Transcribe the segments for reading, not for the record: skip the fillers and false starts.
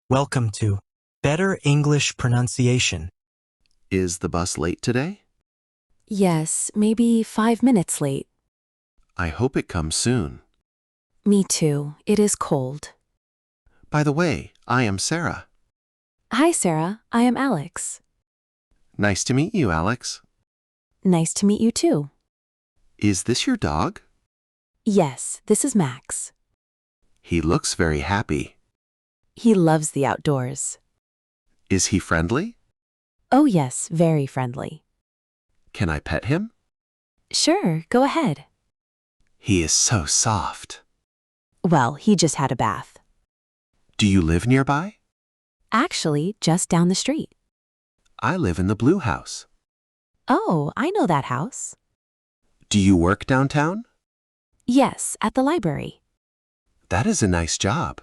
Welcome to Better English Pronunciation. Is the bus late today? Yes, maybe 5 minutes late. I hope it comes soon. Me too. It is cold. By the way, I am Sarah. Hi, Sarah. I am Alex. Nice to meet you, Alex. Nice to meet you too. Is this your dog? Yes, this is Max. He looks very happy. He loves the outdoors. Is he friendly? Oh yes, very friendly. Can I pet him? Sure, go ahead. He is so soft. Well, he just had a bath. Do you live nearby? Actually, just down the street. I live in the Blue House. Oh, I know that house. Do you work downtown? Yes, at the library. That is a nice job.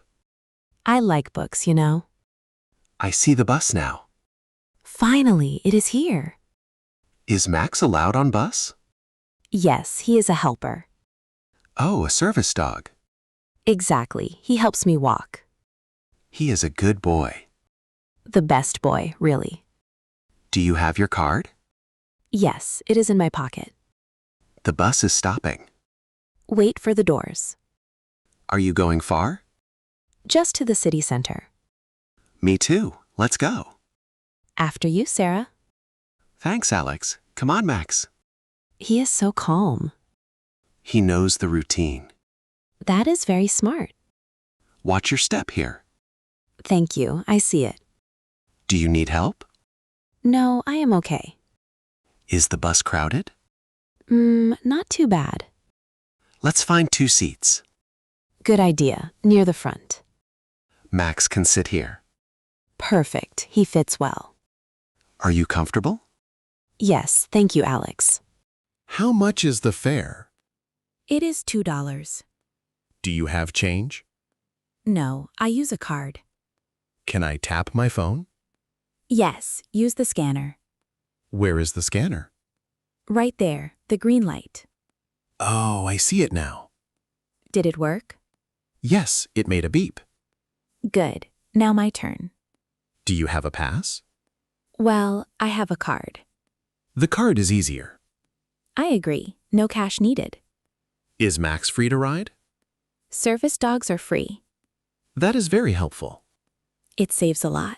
I like books, you know. I see the bus now. Finally, it is here. Is Max allowed on bus? Yes, he is a helper. Oh, a service dog. Exactly, he helps me walk. He is a good boy. The best boy, really. Do you have your card? Yes, it is in my pocket. The bus is stopping. Wait for the doors. Are you going far? Just to the city center. Me too. Let's go. After you, Sarah. Thanks, Alex. Come on, Max. He is so calm. He knows the routine. That is very smart. Watch your step here. Thank you, I see it. Do you need help? No, I am okay. Is the bus crowded? Not too bad. Let's find 2 seats. Good idea, near the front. Max can sit here. Perfect, he fits well. Are you comfortable? Yes, thank you, Alex. How much is the fare? It is $2. Do you have change? No, I use a card. Can I tap my phone? Yes, use the scanner. Where is the scanner? Right there, the green light. Oh, I see it now. Did it work? Yes, it made a beep. Good. Now my turn. Do you have a pass? Well, I have a card. The card is easier. I agree. No cash needed. Is Max free to ride? Service dogs are free. That is very helpful. It saves a lot.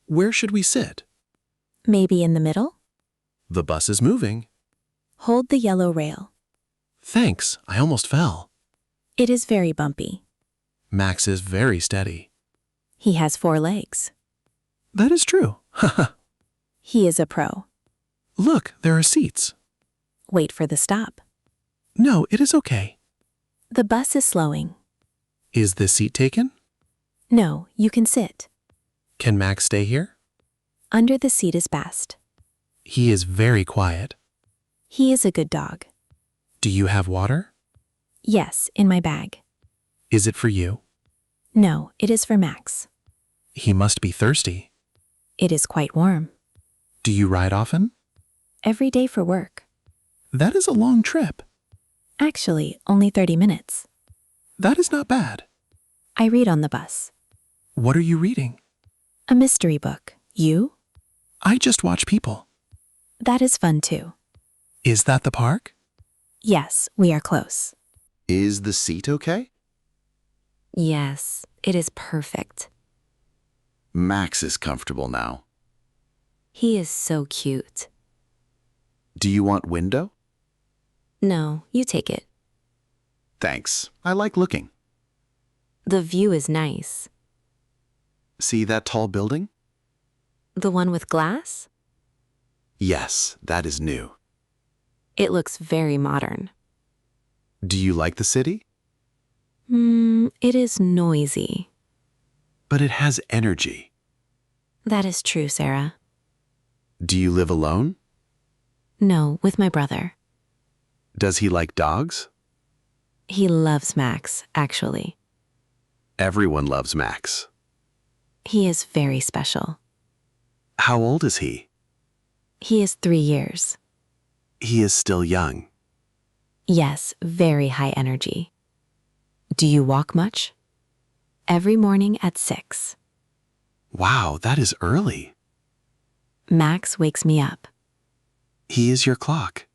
Where should we sit? Maybe in the middle? The bus is moving. Hold the yellow rail. Thanks, I almost fell. It is very bumpy. Max is very steady. He has 4 legs. That is true. Haha. He is a pro. Look, there are seats. Wait for the stop. No, it is okay. The bus is slowing. Is this seat taken? No, you can sit. Can Max stay here? Under the seat is best. He is very quiet. He is a good dog. Do you have water? Yes, in my bag. Is it for you? No, it is for Max. He must be thirsty. It is quite warm. Do you ride often? Every day for work. That is a long trip. Actually, only 30 minutes. That is not bad. I read on the bus. What are you reading? A mystery book. You? I just watch people. That is fun too. Is that the park? Yes, we are close. Is the seat okay? Yes, it is perfect. Max is comfortable now. He is so cute. Do you want window? No, you take it. Thanks. I like looking. The view is nice. See that tall building? The one with glass? Yes, that is new. It looks very modern. Do you like the city? It is noisy. But it has energy. That is true, Sarah. Do you live alone? No, with my brother. Does he like dogs? He loves Max, actually. Everyone loves Max. He is very special. How old is he? He is 3 years. He is still young. Yes, very high energy. Do you walk much? Every morning at 6. Wow, that is early. Max wakes me up. He is your clock.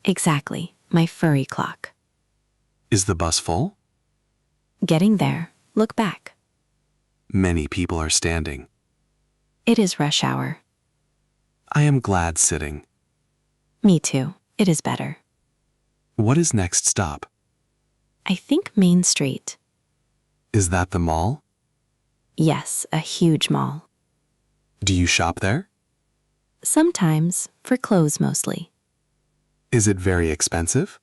Exactly, my furry clock. Is the bus full? Getting there, look back. Many people are standing. It is rush hour. I am glad sitting. Me too, it is better. What is next stop? I think Main Street. Is that the mall? Yes, a huge mall. Do you shop there? Sometimes, for clothes mostly. Is it very expensive?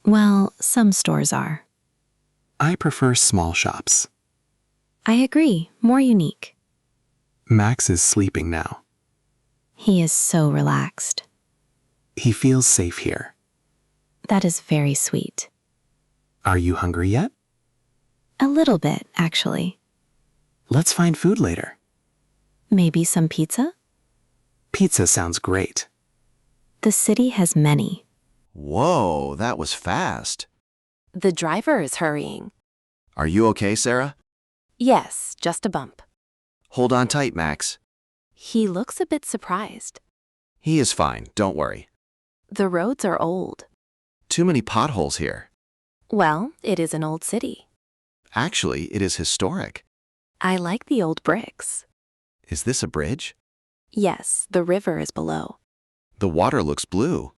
Well, some stores are. I prefer small shops. I agree, more unique. Max is sleeping now. He is so relaxed. He feels safe here. That is very sweet. Are you hungry yet? A little bit, actually. Let's find food later. Maybe some pizza? Pizza sounds great. The city has many. Whoa, that was fast. The driver is hurrying. Are you okay, Sarah? Yes, just a bump. Hold on tight, Max. He looks a bit surprised. He is fine, don't worry. The roads are old. Too many potholes here. Well, it is an old city. Actually, it is historic. I like the old bricks. Is this a bridge? Yes, the river is below. The water looks blue.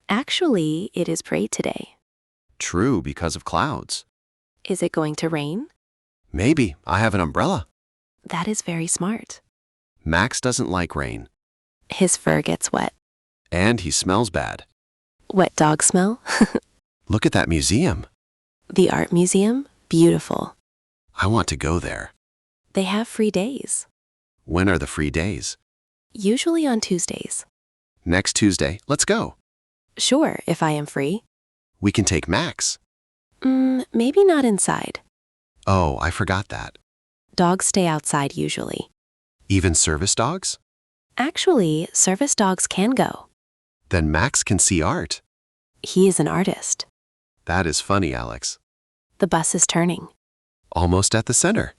Actually, it is gray today. True, because of clouds. Is it going to rain? Maybe. I have an umbrella. That is very smart. Max doesn't like rain. His fur gets wet. And he smells bad. Wet dog smell? Look at that museum. The art museum? Beautiful. I want to go there. They have free days. When are the free days? Usually on Tuesdays. Next Tuesday, let's go. Sure, if I am free. We can take Max. Maybe not inside. Oh, I forgot that. Dogs stay outside usually. Even service dogs? Actually, service dogs can go. Then Max can see art. He is an artist. That is funny, Alex. The bus is turning. Almost at the center.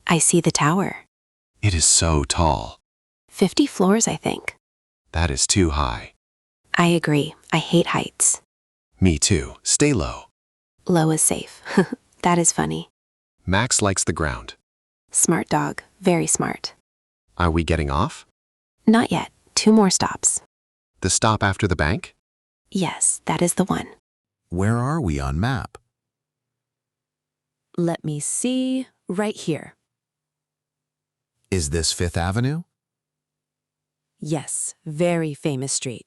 I see the tower. It is so tall. 50 floors, I think. That is too high. I agree. I hate heights. Me too. Stay low. Low is safe. That is funny. Max likes the ground. Smart dog. Very smart. Are we getting off? Not yet. 2 more stops. The stop after the bank? Yes, that is the one. Where are we on map? Let me see. Right here. Is this Fifth Avenue? Yes, very famous street.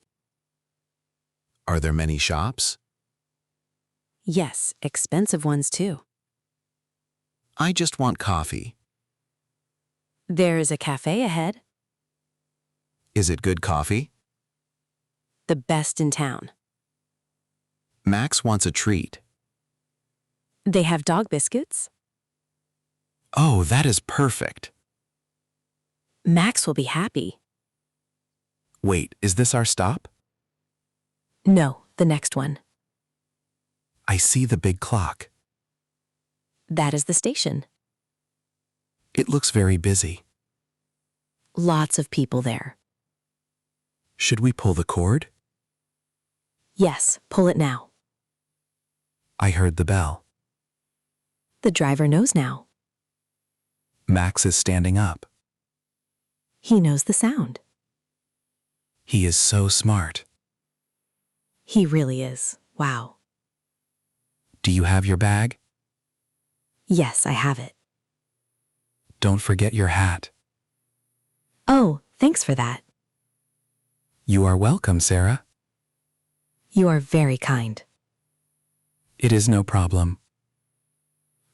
Are there many shops? Yes, expensive ones too. I just want coffee. There is a cafe ahead. Is it good coffee? The best in town. Max wants a treat. They have dog biscuits. Oh, that is perfect. Max will be happy. Wait, is this our stop? No, the next one. I see the big clock. That is the station. It looks very busy. Lots of people there. Should we pull the cord? Yes, pull it now. I heard the bell. The driver knows now. Max is standing up. He knows the sound. He is so smart. He really is. Wow. Do you have your bag? Yes, I have it. Don't forget your hat. Oh, thanks for that. You are welcome, Sarah. You are very kind. It is no problem.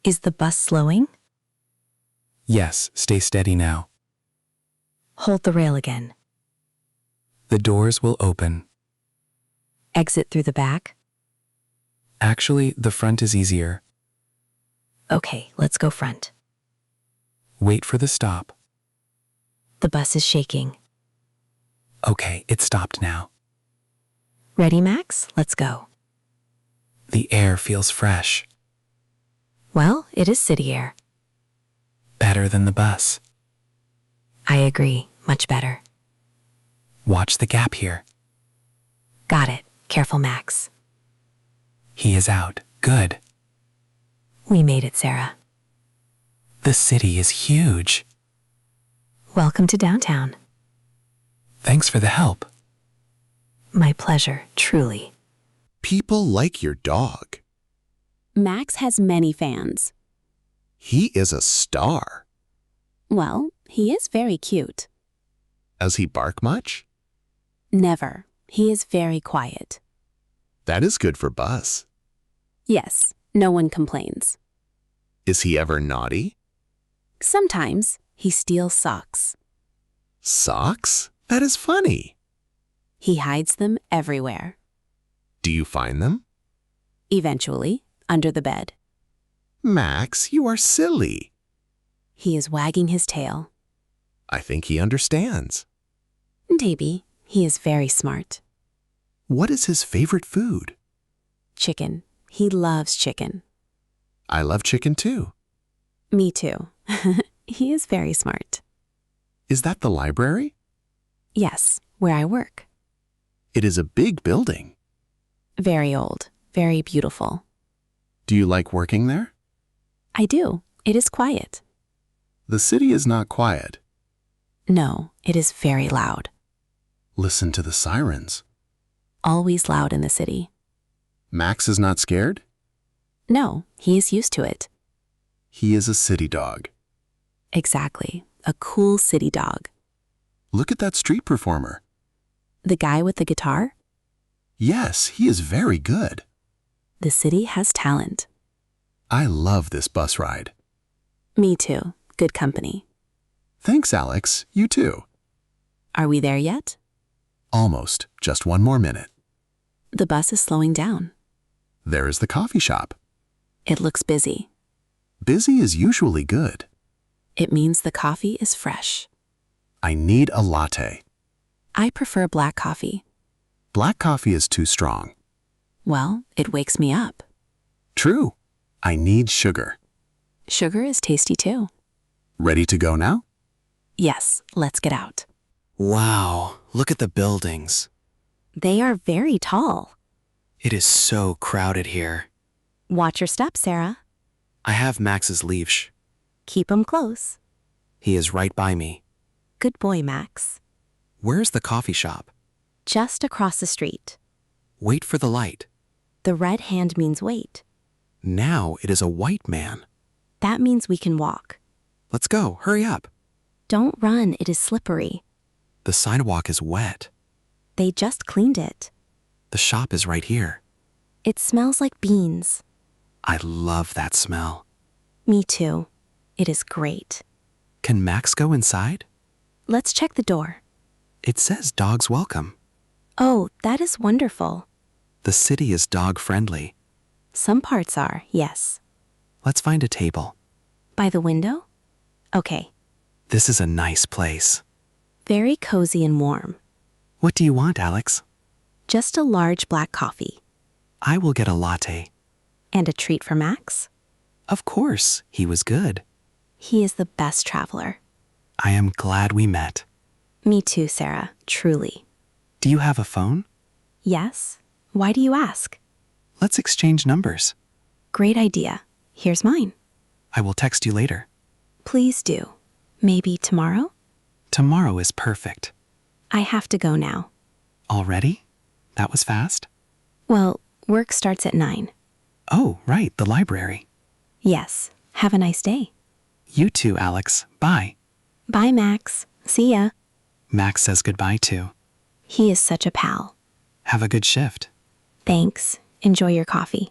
Is the bus slowing? Yes, stay steady now. Hold the rail again. The doors will open. Exit through the back. Actually, the front is easier. Okay, let's go front. Wait for the stop. The bus is shaking. Okay, it stopped now. Ready, Max? Let's go. The air feels fresh. Well, it is city air. Better than the bus. I agree. Much better. Watch the gap here. Got it. Careful, Max. He is out. Good. We made it, Sarah. The city is huge. Welcome to downtown. Thanks for the help. My pleasure, truly. People like your dog. Max has many fans. He is a star. Well, he is very cute. Does he bark much? Never. He is very quiet. That is good for Buzz. Yes, no one complains. Is he ever naughty? Sometimes he steals socks. Socks? That is funny. He hides them everywhere. Do you find them? Eventually, under the bed. Max, you are silly. He is wagging his tail. I think he understands. Maybe. He is very smart. What is his favorite food? Chicken. He loves chicken. I love chicken too. Me too. He is very smart. Is that the library? Yes, where I work. It is a big building. Very old. Very beautiful. Do you like working there? I do. It is quiet. The city is not quiet. No, it is very loud. Listen to the sirens. Always loud in the city. Max is not scared? No, he is used to it. He is a city dog. Exactly. A cool city dog. Look at that street performer. The guy with the guitar? Yes, he is very good. The city has talent. I love this bus ride. Me too. Good company. Thanks, Alex. You too. Are we there yet? Almost. Just one more minute. The bus is slowing down. There is the coffee shop. It looks busy. Busy is usually good. It means the coffee is fresh. I need a latte. I prefer black coffee. Black coffee is too strong. Well, it wakes me up. True. I need sugar. Sugar is tasty too. Ready to go now? Yes, let's get out. Wow, look at the buildings. They are very tall. It is so crowded here. Watch your step, Sarah. I have Max's leash. Keep 'em close. He is right by me. Good boy, Max. Where's the coffee shop? Just across the street. Wait for the light. The red hand means wait. Now it is a white man. That means we can walk. Let's go, hurry up. Don't run, it is slippery. The sidewalk is wet. They just cleaned it. The shop is right here. It smells like beans. I love that smell. Me too. It is great. Can Max go inside? Let's check the door. It says dogs welcome. Oh, that is wonderful. The city is dog friendly. Some parts are, yes. Let's find a table. By the window? Okay. This is a nice place. Very cozy and warm. What do you want, Alex? Just a large black coffee. I will get a latte. And a treat for Max? Of course, he was good. He is the best traveler. I am glad we met. Me too, Sarah, truly. Do you have a phone? Yes? Why do you ask? Let's exchange numbers. Great idea. Here's mine. I will text you later. Please do. Maybe tomorrow? Tomorrow is perfect. I have to go now. Already? That was fast? Well, work starts at 9. Oh, right, the library. Yes. Have a nice day. You too, Alex. Bye. Bye, Max. See ya. Max says goodbye too. He is such a pal. Have a good shift. Thanks. Enjoy your coffee.